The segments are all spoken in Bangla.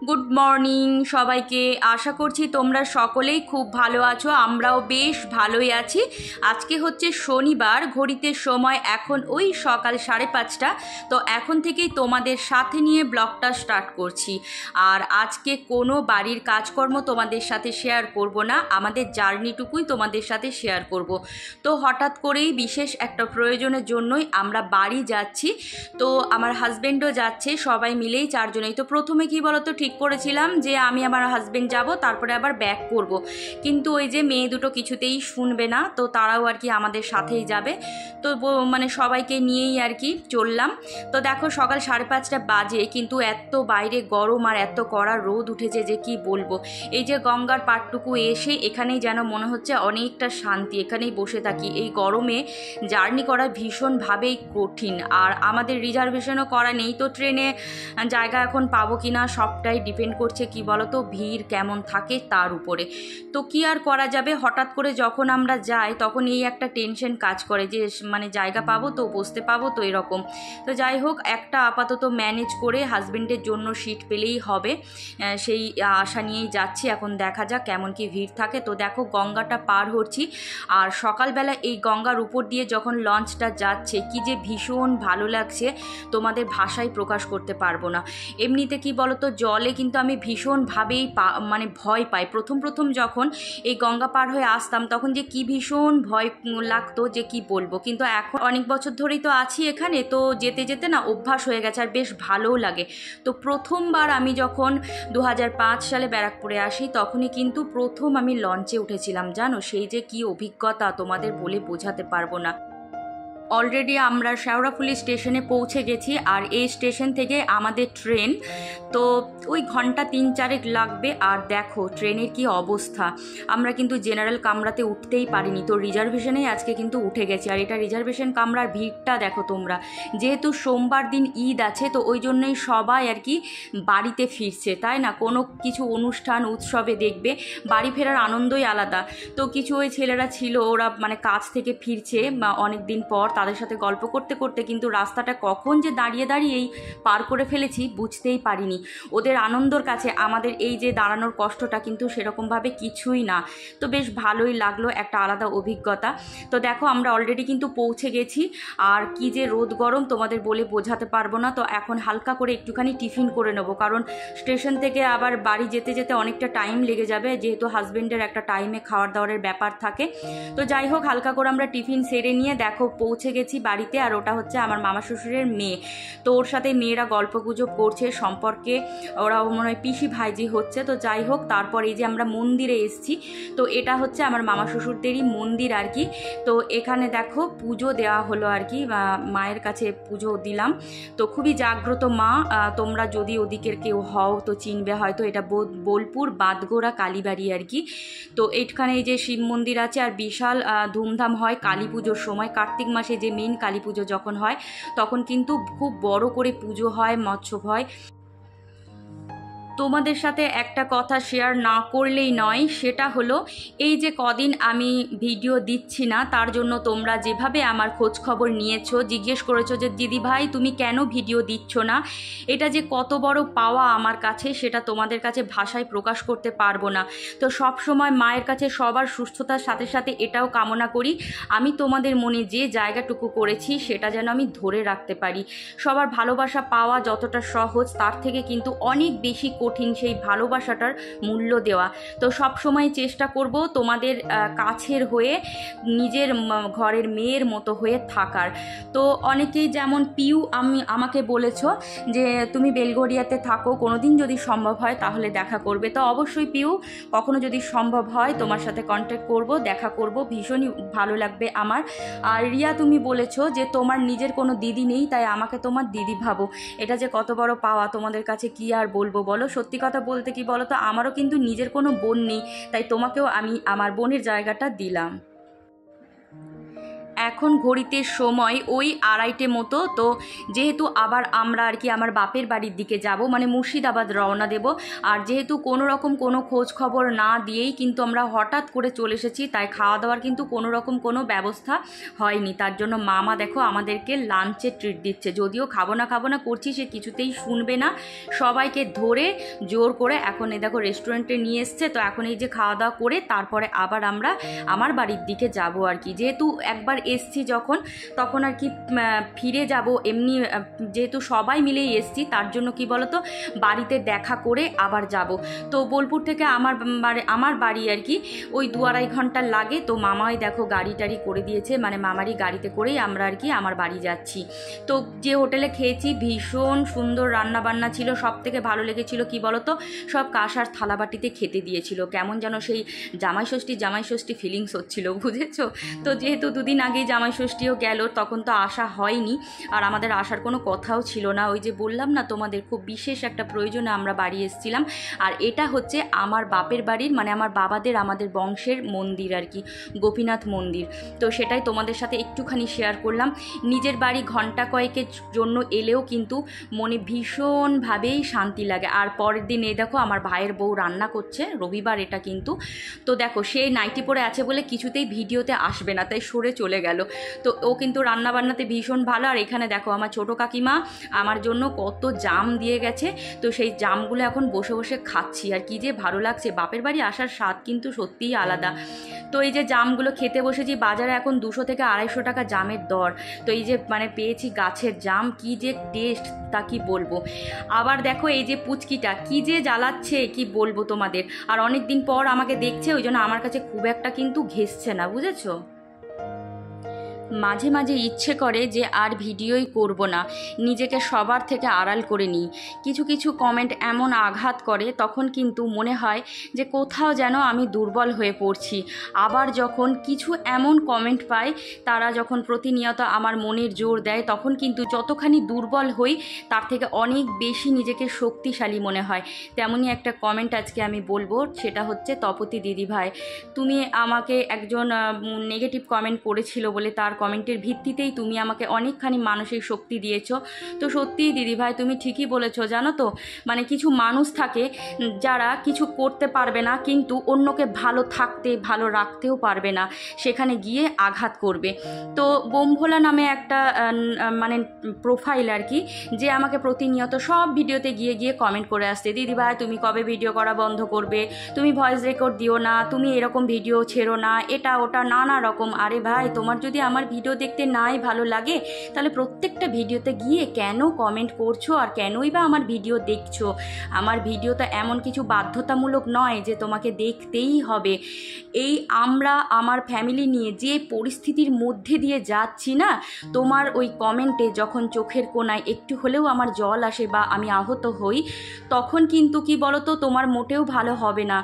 গুড মর্নিং সবাইকে। আশা করছি তোমরা সকলেই খুব ভালো আছো, আমরাও বেশ ভালোই আছি। আজকে হচ্ছে শনিবার, ঘড়িতে সময় এখন ওই সকাল 5:30। তো এখন থেকেই তোমাদের সাথে নিয়ে ব্লগটা স্টার্ট করছি। আর আজকে কোনো বাড়ির কাজকর্ম তোমাদের সাথে শেয়ার করব না, আমাদের জার্নিটুকুই তোমাদের সাথে শেয়ার করব। তো হঠাৎ করেই বিশেষ একটা প্রয়োজনের জন্যই আমরা বাড়ি যাচ্ছি। তো আমার হাজব্যান্ডও যাচ্ছে, সবাই মিলেই চারজনেই। তো প্রথমে কি বলতো, ঠিক করেছিলাম যে আমি আমার হাজব্যান্ড যাব, তারপরে আবার ব্যাক করব, কিন্তু ওই যে মেয়ে দুটো কিছুতেই শুনবে না, তো তারাও আর কি আমাদের সাথেই যাবে। তো মানে সবাইকে নিয়েই আর কি চললাম। তো দেখো সকাল 5:30 বাজে, কিন্তু এত বাইরে গরম আর এত কড়া রোদ উঠেছে যে কি বলবো। এই যে গঙ্গার পাড়টুকু এসে এখানেই যেন মনে হচ্ছে অনেকটা শান্তি, এখানেই বসে থাকি। এই গরমে জার্নি করা ভীষণভাবেই কঠিন, আর আমাদের রিজার্ভেশনও করা নেই, তো ট্রেনে জায়গা এখন পাবো কি না সবটাই ডিপেন্ড করছে কি বলতো ভিড় কেমন থাকে তার উপরে। তো কি আর করা যাবে, হঠাৎ করে যখন আমরা যাই তখন এই একটা টেনশন কাজ করে যে মানে জায়গা পাবো তো, বসতে পাবো তো, এরকম। তো যাই হোক, একটা আপাতত ম্যানেজ করে হাজবেন্ডের জন্য সিট পেলেই হবে, সেই আশা নিয়েই যাচ্ছি। এখন দেখা যাক কেমন কি ভিড় থাকে। তো দেখো গঙ্গাটা পার হচ্ছি, আর সকালবেলা এই গঙ্গার উপর দিয়ে যখন লঞ্চটা যাচ্ছে কি যে ভীষণ ভালো লাগছে, তোমাদের ভাষায় প্রকাশ করতে পারবো না। এমনিতে কি বলতো, জলে কিন্তু আমি ভীষণভাবেই মানে ভয় পাই। প্রথম যখন এই গঙ্গা পার হয়ে আসতাম তখন যে কি ভীষণ ভয় লাগতো যে কি বলবো, কিন্তু এখন অনেক বছর ধরেই তো আছি এখানে, তো যেতে যেতে না অভ্যাস হয়ে গেছে আর বেশ ভালোও লাগে। তো প্রথমবার আমি যখন 2005 সালে ব্যারাকপুরে আসি তখনই কিন্তু প্রথম আমি লঞ্চে উঠেছিলাম, জানো সেই যে কি অভিজ্ঞতা তোমাদের বলে বোঝাতে পারবো না। অলরেডি আমরা শেওড়াফুলি স্টেশনে পৌঁছে গেছি, আর এই স্টেশন থেকে আমাদের ট্রেন, তো ওই ঘন্টা 3-4 লাগবে। আর দেখো ট্রেনের কি অবস্থা, আমরা কিন্তু জেনারেল কামরাতে উঠতেই পারিনি, তো রিজার্ভেশনেই আজকে কিন্তু উঠে গেছি। আর এটা রিজার্ভেশন কামরার ভিড়টা দেখো তোমরা, যেহেতু সোমবার দিন ঈদ আছে তো ওই জন্যই সবাই আর কি বাড়িতে ফিরছে, তাই না? কোনো কিছু অনুষ্ঠান উৎসবে দেখবে বাড়ি ফেরার আনন্দই আলাদা। তো কিছু ওই ছেলেরা ছিল, ওরা মানে কাজ থেকে ফিরছে অনেক দিন পর, তাদের সাথে গল্প করতে করতে কিন্তু রাস্তাটা কখন যে দাঁড়িয়ে দাঁড়িয়েই পার করে ফেলেছি বুঝতেই পারিনি। ওদের আনন্দর কাছে আমাদের এই যে দাঁড়ানোর কষ্টটা কিন্তু সেরকমভাবে কিছুই না। তো বেশ ভালোই লাগলো, একটা আলাদা অভিজ্ঞতা। তো দেখো আমরা অলরেডি কিন্তু পৌঁছে গেছি, আর কি যে রোদ গরম তোমাদের বলে বোঝাতে পারবো না। তো এখন হালকা করে একটুখানি টিফিন করে নেবো, কারণ স্টেশন থেকে আবার বাড়ি যেতে যেতে অনেকটা টাইম লেগে যাবে, যেহেতু হাজবেন্ডের একটা টাইমে খাওয়ার দাওয়ারের ব্যাপার থাকে। তো যাই হোক, হালকা করে আমরা টিফিন সেরে নিয়ে দেখো পৌঁছে গেছি বাড়িতে। আর ওটা হচ্ছে আমার মামা শ্বশুরের মেয়ে, তো ওর সাথে মেয়েরা গল্পগুজব করছে সম্পর্কে, ওরা মনে হয় পিসি ভাইজি হচ্ছে। তো যাই হোক, তারপর এই যে আমরা মন্দিরে এসেছি, তো এটা হচ্ছে আমার মামা শ্বশুরদেরই মন্দির আর কি। তো এখানে দেখো পুজো দেওয়া হলো আর কি, মায়ের কাছে পুজো দিলাম। তো খুবই জাগ্রত মা, তোমরা যদি ওদিকের কেউ হও তো চিনবে হয়তো, এটা বোলপুর বাদগোড়া কালীবাড়ি আর কি। তো এইখানে এই যে শিব মন্দির আছে, আর বিশাল ধুমধাম হয় কালী পুজোর সময়। কার্তিক মাসে যে মেইন কালী পুজো যখন হয় তখন কিন্তু খুব বড় করে পুজো হয়, মৎস্য হয়। তোমাদের সাথে একটা কথা শেয়ার না করলেই নয়, সেটা হলো এই যে কদিন আমি ভিডিও দিচ্ছি না, তার জন্য তোমরা যেভাবে আমার খোঁজ খবর নিয়েছো, জিজ্ঞেস করেছো যে দিদি ভাই তুমি কেন ভিডিও দিচ্ছ না, এটা যে কত বড় পাওয়া আমার কাছে, সেটা তোমাদের কাছে ভাষায় প্রকাশ করতে পারবো না। তো সব সময় মায়ের কাছে সবার সুস্থতার সাথে সাথে এটাও কামনা করি আমি তোমাদের মনে যে জায়গাটুকু করেছি সেটা যেন আমি ধরে রাখতে পারি। সবার ভালোবাসা পাওয়া যতটা সহজ, তার থেকে কিন্তু অনেক বেশি কঠিন সেই ভালোবাসাটার মূল্য দেওয়া। তো সব সময় চেষ্টা করব তোমাদের কাছের হয়ে, নিজের ঘরের মেয়ের মতো হয়ে থাকার। তো অনেকেই যেমন পিউ আমাকে বলেছো যে তুমি বেলঘরিয়াতে থাকো, কোনোদিন যদি সম্ভব হয় তাহলে দেখা করবে। তো অবশ্যই পিউ, কখনো যদি সম্ভব হয় তোমার সাথে কন্ট্যাক্ট করব, দেখা করব, ভীষণই ভালো লাগবে আমার। আর রিয়া তুমি বলেছো যে তোমার নিজের কোনো দিদি নেই, তাই আমাকে তোমার দিদি ভাবো। এটা যে কত বড় পাওয়া, তোমাদের কাছে কি আর বলবো বলো। সত্যি কথা বলতে কি বলো তো, আমারও কিন্তু নিজের কোনো বোন নেই, তাই তোমাকেও আমি আমার বোনের জায়গাটা দিলাম। এখন ঘড়িতে সময় ওই 2:30 মতো। তো যেহেতু আবার আমরা আর কি আমার বাপের বাড়ির দিকে যাব, মানে মুর্শিদাবাদ রওনা দেব। আর যেহেতু কোনো রকম কোনো খোঁজ খবর না দিয়েই কিন্তু আমরা হঠাৎ করে চলে এসেছি, তাই খাওয়া দাওয়ার কিন্তু কোনো রকম কোনো ব্যবস্থা হয়নি। তার জন্য মামা দেখো আমাদেরকে লাঞ্চে ট্রিট দিচ্ছে, যদিও খাবো না করছি, সে কিছুতেই শুনবে না। সবাইকে ধরে জোর করে এখন এই দেখো রেস্টুরেন্টে নিয়ে এসছে। তো এখন এই যে খাওয়া দাওয়া করে তারপরে আবার আমরা আমার বাড়ির দিকে যাব আর কি। যেহেতু একবার এসছি যখন, তখন আর কি ফিরে যাব এমনি, যেহেতু সবাই মিলেই এসছি, তার জন্য কি বলতো বাড়িতে দেখা করে আবার যাব। তো বোলপুর থেকে আমার বাড়ি আর কি ওই 2-2.5 ঘন্টা লাগে। তো মামাই দেখো গাড়ি টাড়ি করে দিয়েছে, মানে মামারই গাড়িতে করেই আমরা আর কি আমার বাড়ি যাচ্ছি। তো যে হোটেলে খেয়েছি ভীষণ সুন্দর রান্না বান্না ছিল। সব থেকে ভালো লেগেছিল কি বলতো, সব কাঁসার থালাবাটিতে খেতে দিয়েছিল, কেমন যেন সেই জামাই ষষ্ঠী ফিলিংস হচ্ছিল, বুঝেছো? তো যেহেতু 2 দিন আগেই জামাই ষষ্ঠীও গেল, তখন তো আসা হয়নি, আর আমাদের আসার কোনো কথাও ছিল না। ওই যে বললাম না তোমাদের, খুব বিশেষ একটা প্রয়োজনে আমরা বাড়ি এসেছিলাম। আর এটা হচ্ছে আমার বাপের বাড়ির, মানে আমার বাবাদের, আমাদের বংশের মন্দির আর কি, গোপীনাথ মন্দির। তো সেটাই তোমাদের সাথে একটুখানি শেয়ার করলাম। নিজের বাড়ি ঘন্টা কয়েকের জন্য এলেও কিন্তু মনে ভীষণভাবেই শান্তি লাগে। আর পরের দিন এই দেখো আমার ভাইয়ের বউ রান্না করছে, রবিবার এটা কিন্তু। তো দেখো সে নাইটি পরে আছে বলে কিছুতেই ভিডিওতে আসবে না, তাই সরে চলে গেল। তো ও কিন্তু রান্না বান্নাতে ভীষণ ভালো। আর এখানে দেখো আমার ছোটো কাকিমা আমার জন্য কত জাম দিয়ে গেছে। তো সেই জামগুলো এখন বসে বসে খাচ্ছি, আর কি যে ভালো লাগছে। বাপের বাড়ি আসার স্বাদ কিন্তু সত্যিই আলাদা। তো এই যে জামগুলো খেতে বসেছি, বাজারে এখন 200 থেকে 250 টাকা জামের দর। তো এই যে মানে পেয়েছি গাছের জাম, কি যে টেস্ট তা কি বলবো। আবার দেখো এই যে পুচকিটা কি যে জ্বালাচ্ছে কি বলবো তোমাদের। আর অনেক দিন পর আমাকে দেখছে, ওই জন্য আমার কাছে খুব একটা কিন্তু ঘেঁষছে না, বুঝেছো? মাঝে মাঝে ইচ্ছে করে যে আর ভিডিওই করব না, নিজেকে সবার থেকে আড়াল করে নিই। কিছু কিছু কমেন্ট এমন আঘাত করে, তখন কিন্তু মনে হয় যে কোথাও যেন আমি দুর্বল হয়ে পড়ছি। আবার যখন কিছু এমন কমেন্ট পাই, তারা যখন প্রতিনিয়ত আমার মনের জোর দেয়, তখন কিন্তু যতখানি দুর্বল হই তার থেকে অনেক বেশি নিজেকে শক্তিশালী মনে হয়। তেমনই একটা কমেন্ট আজকে আমি বলবো, সেটা হচ্ছে তপতি দিদিভাই, তুমি আমাকে একজন নেগেটিভ কমেন্ট করেছিল বলে তার কমেন্টের ভিত্তিতেই তুমি আমাকে অনেকখানি মানসিক শক্তি দিয়েছো। তো সত্যিই দিদিভাই তুমি ঠিকই বলেছো, জানো তো, মানে কিছু মানুষ থাকে যারা কিছু করতে পারবে না, কিন্তু অন্যকে ভালো থাকতে ভালো রাখতেও পারবে না, সেখানে গিয়ে আঘাত করবে। তো বোমভোলা নামে একটা মানে প্রোফাইল আর কি, যে আমাকে প্রতিনিয়ত সব ভিডিওতে গিয়ে গিয়ে কমেন্ট করে আসতে, দিদিভাই তুমি কবে ভিডিও করা বন্ধ করবে, তুমি ভয়েস রেকর্ড দিও না, তুমি এরকম ভিডিও ছেড়ো না, এটা ওটা নানা রকম। আরে ভাই, তোমার যদি আমার ভিডিও দেখতে নাই ভালো লাগে, তাহলে প্রত্যেকটা ভিডিওতে গিয়ে কেন কমেন্ট করছো, আর কেনই বা আমার ভিডিও দেখছো? আমার ভিডিওটা এমন কিছু বাধ্যতামূলক নয় যে তোমাকে দেখতেই হবে। এই আমরা আমার ফ্যামিলি নিয়ে যে পরিস্থিতির মধ্যে দিয়ে যাচ্ছি না, তোমার ওই কমেন্টে যখন চোখের কোণায় একটু হলেও আমার জল আসে বা আমি আহত হই, তখন কিন্তু কি বলো তো, তোমার মোটেও ভালো হবে না।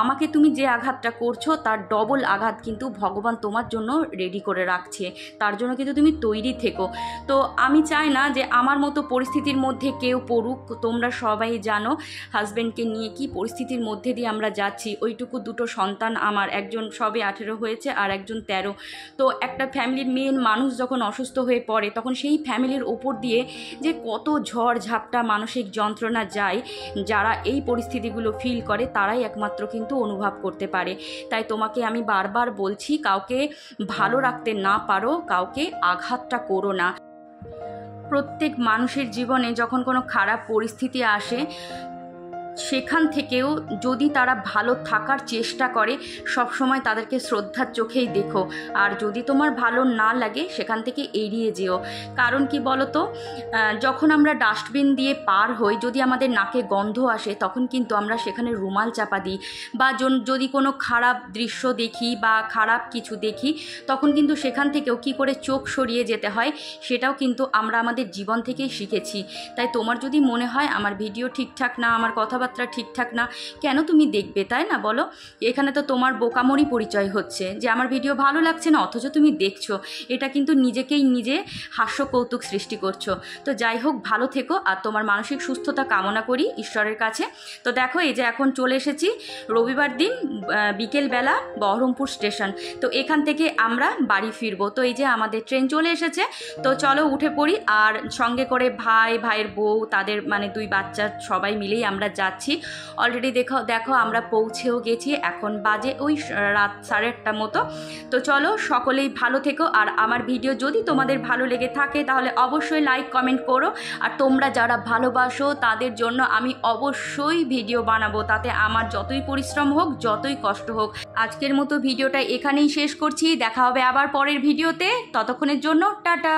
আমাকে তুমি যে আঘাতটা করছো তার ডবল আঘাত কিন্তু ভগবান তোমার জন্য রেডি করে রাখছে, তার জন্য কিন্তু তুমি তৈরি থেকো। তো আমি চাই না যে আমার মতো পরিস্থিতির মধ্যে কেউ পড়ুক। তোমরা সবাই জানো হাজব্যান্ডকে নিয়ে কি পরিস্থিতির মধ্যে দিয়ে আমরা যাচ্ছি। ওইটুকু 2টো সন্তান আমার, একজন সবে 18 হয়েছে আর একজন 13। তো একটা ফ্যামিলির মেন মানুষ যখন অসুস্থ হয়ে পড়ে, তখন সেই ফ্যামিলির ওপর দিয়ে যে কত ঝড় ঝাপটা মানসিক যন্ত্রণা যায়, যারা এই পরিস্থিতিগুলো ফিল করে তারাই একমাত্র কিন্তু অনুভব করতে পারে। তাই তোমাকে আমি বারবার বলছি, কাউকে ভালো রাখতে না পারো, কাউকে আঘাতটা করো না। প্রত্যেক মানুষের জীবনে যখন কোনো খারাপ পরিস্থিতি আসে, সেখান থেকেও যদি তারা ভালো থাকার চেষ্টা করে, সবসময় তাদেরকে শ্রদ্ধার চোখেই দেখো। আর যদি তোমার ভালো না লাগে, সেখান থেকে এড়িয়ে যেও। কারণ কি বলো তো, যখন আমরা ডাস্টবিন দিয়ে পার হই, যদি আমাদের নাকে গন্ধ আসে, তখন কিন্তু আমরা সেখানে রুমাল চাপা দিই, বা যদি কোনো খারাপ দৃশ্য দেখি বা খারাপ কিছু দেখি, তখন কিন্তু সেখান থেকেও কি করে চোখ সরিয়ে যেতে হয়, সেটাও কিন্তু আমরা আমাদের জীবন থেকেই শিখেছি। তাই তোমার যদি মনে হয় আমার ভিডিও ঠিকঠাক না, আমার কথাবার্তা কথাবার্তা ঠিকঠাক না, কেন তুমি দেখবে, তাই না বলো? এখানে তো তোমার বোকামোরই পরিচয় হচ্ছে যে আমার ভিডিও ভালো লাগছে না অথচ তুমি দেখছো। এটা কিন্তু নিজেকেই নিজে হাস্য কৌতুক সৃষ্টি করছো। তো যাই হোক, ভালো থেকো আর তোমার মানসিক সুস্থতা কামনা করি ঈশ্বরের কাছে। তো দেখো এই যে এখন চলে এসেছি রবিবার দিন বিকেলবেলা বহরমপুর স্টেশন। তো এখান থেকে আমরা বাড়ি ফিরবো। তো এই যে আমাদের ট্রেন চলে এসেছে, তো চলো উঠে পড়ি। আর সঙ্গে করে ভাইয়ের বউ, তাদের মানে 2 বাচ্চা, সবাই মিলেই আমরা যাচ্ছি। অলরেডি দেখো আমরা পৌঁছেও গেছি, এখন বাজে ওই রাত 8:30 মতো। তো চলো সকলেই ভালো থেকো। আর আমার ভিডিও যদি তোমাদের ভালো লেগে থাকে তাহলে অবশ্যই লাইক কমেন্ট করো। আর তোমরা যারা ভালোবাসো তাদের জন্য আমি অবশ্যই ভিডিও বানাবো, তাতে আমার যতই পরিশ্রম হোক, যতই কষ্ট হোক। আজকের মতো ভিডিওটা এখানেই শেষ করছি, দেখা হবে আবার পরের ভিডিওতে। ততক্ষণের জন্য টাটা।